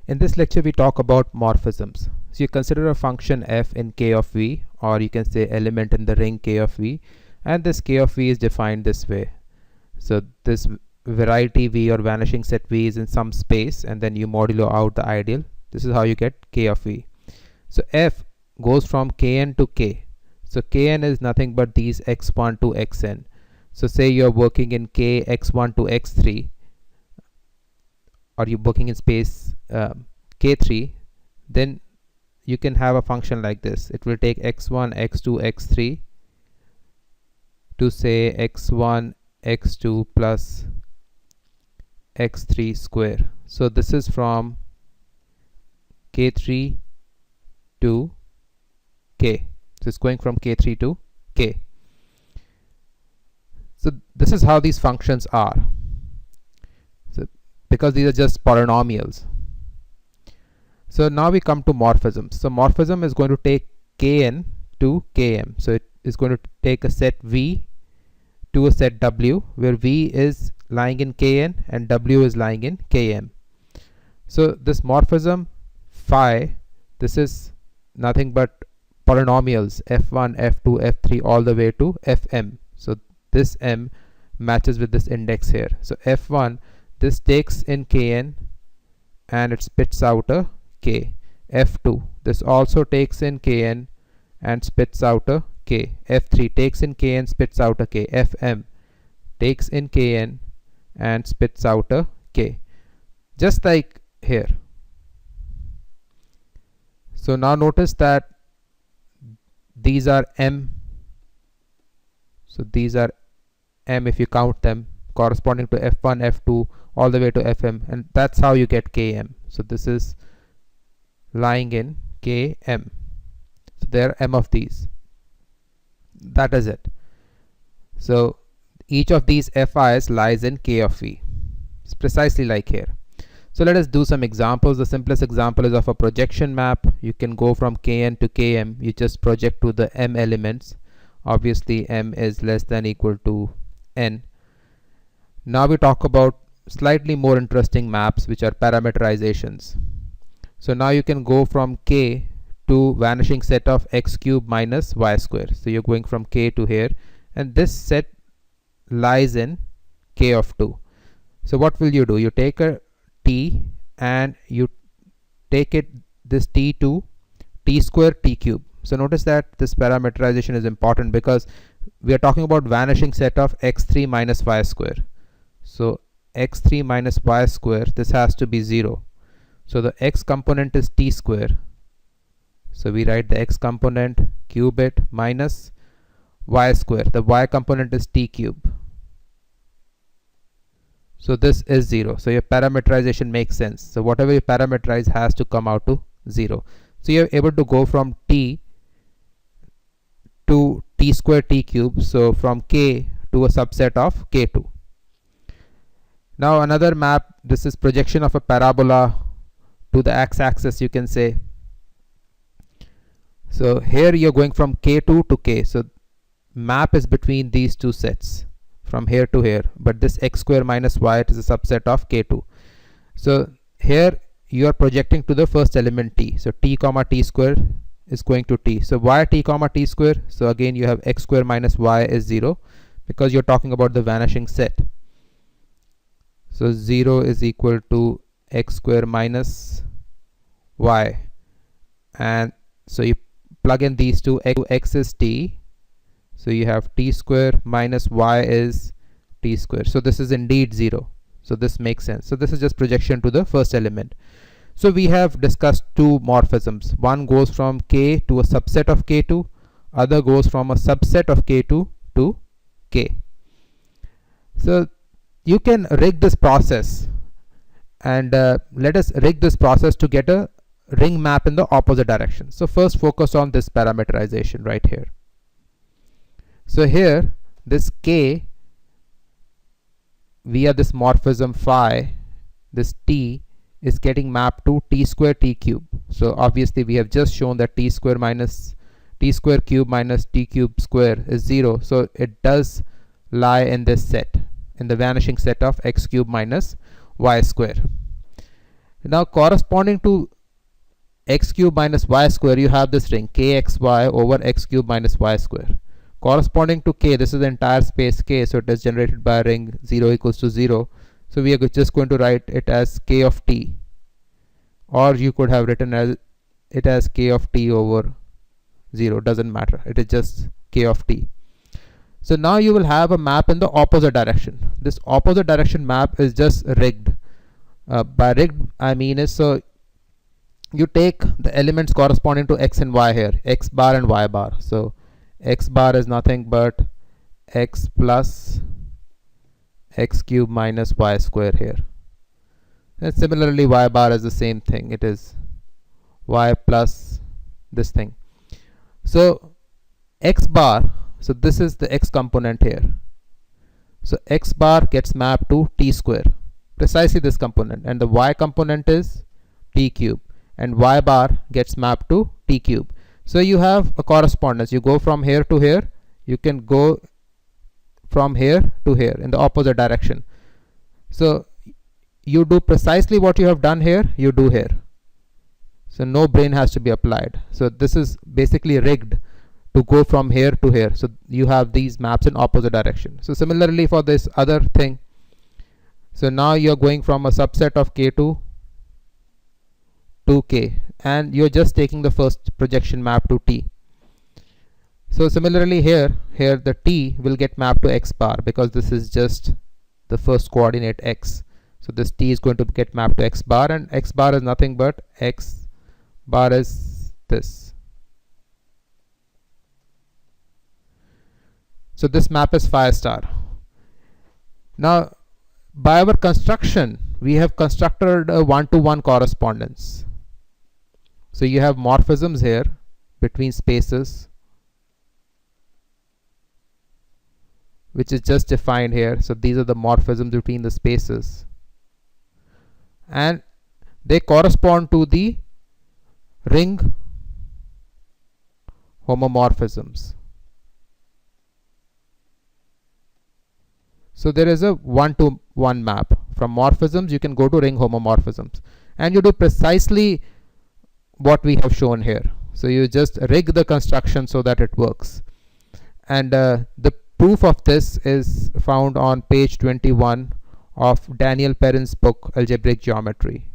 In this lecture, we talk about morphisms. So you consider a function f in k of v, or you can say element in the ring k of v, and this k of v is defined this way. So this variety v or vanishing set v is in some space, and then you modulo out the ideal. This is how you get k of v. So f goes from kn to k. So kn is nothing but these x1 to xn. So say you're working in k x1 to x3, or you're working in space k3, then you can have a function like this. It will take x1, x2, x3 to say x1, x2 plus x3 square. So this is from k3 to k. So it's going from k3 to k. So this is how these functions are. So because these are just polynomials. So now we come to morphisms. So morphism is going to take kn to km. So it is going to take a set v to a set w, where v is lying in kn and w is lying in km. So this morphism phi, this is nothing but polynomials f1, f2, f3 all the way to fm. So this m matches with this index here. So f1, this takes in kn and it spits out a k. f2, this also takes in kn and spits out a k. f3 takes in kn, spits out a k. fm takes in kn and spits out a k, just like here. So now notice that these are m. So these are m if you count them, corresponding to f1, f2 all the way to fm, and that's how you get km. So this is lying in km. So there are m of these. That is it. So each of these fi's lies in k of v. It's precisely like here. So let us do some examples. The simplest example is of a projection map. You can go from kn to km. You just project to the m elements. Obviously m is less than equal to n. Now we talk about slightly more interesting maps, which are parameterizations. So now you can go from k to vanishing set of x cube minus y square. So you're going from k to here, and this set lies in k of 2. So what will you do? You take a t and you take it this t to t square t cube. So notice that this parameterization is important because we are talking about vanishing set of x3 minus y square. So x3 minus y square, this has to be 0. So the x component is t square. So we write the x component, cube it, minus y square. The y component is t cube. So this is 0. So your parameterization makes sense. So whatever you parameterize has to come out to 0. So you're able to go from t to t square t cube. So from k to a subset of k2. Now another map, this is projection of a parabola to the x-axis, you can say. So here you're going from k2 to k. So map is between these two sets from here to here, but this x square minus y, it is a subset of k2. So here you are projecting to the first element t. So t comma t square is going to t. So why t comma t square? So again you have x square minus y is 0 because you're talking about the vanishing set. So 0 is equal to x square minus y, and so you plug in these two. X is t, so you have t square minus y is t square. So this is indeed 0. So this makes sense. So this is just projection to the first element. So we have discussed two morphisms. One goes from k to a subset of k2, other goes from a subset of k2 to k. So you can rig this process, and let us rig this process to get a ring map in the opposite direction. So first focus on this parameterization right here. So here this k via this morphism phi, this t is getting mapped to t square t cube. So obviously we have just shown that t square cube minus t cube square is 0. So it does lie in this set, in the vanishing set of x cube minus y square. Now corresponding to x cube minus y square, you have this ring kxy over x cube minus y square. Corresponding to k, this is the entire space k, so it is generated by a ring 0 equals to 0. So we are just going to write it as k of t, or you could have written it as k of t over 0, doesn't matter, it is just k of t. So now you will have a map in the opposite direction. This opposite direction map is just rigged. By rigged I mean is, so you take the elements corresponding to x and y here, x bar and y bar. So x bar is nothing but x plus x cube minus y square here. And similarly y bar is the same thing, it is y plus this thing. So x bar, so this is the x component here. So x bar gets mapped to t square, precisely this component, and the y component is t cube, and y bar gets mapped to t cube. So you have a correspondence. You go from here to here, you can go from here to here in the opposite direction. So you do precisely what you have done here, you do here. So no brain has to be applied. So this is basically rigged to go from here to here. So you have these maps in opposite direction. So similarly for this other thing, so now you're going from a subset of k2 to k, and you're just taking the first projection map to t. So similarly here the t will get mapped to x bar, because this is just the first coordinate x. So this t is going to get mapped to x bar, and x bar is nothing but x bar is this. So this map is phi star. Now by our construction, we have constructed a one-to-one correspondence. So you have morphisms here between spaces, which is just defined here. So these are the morphisms between the spaces, and they correspond to the ring homomorphisms. So there is a one-to-one map. From morphisms you can go to ring homomorphisms, and you do precisely what we have shown here. So you just rig the construction so that it works, and the proof of this is found on page 21 of Daniel Perrin's book Algebraic Geometry.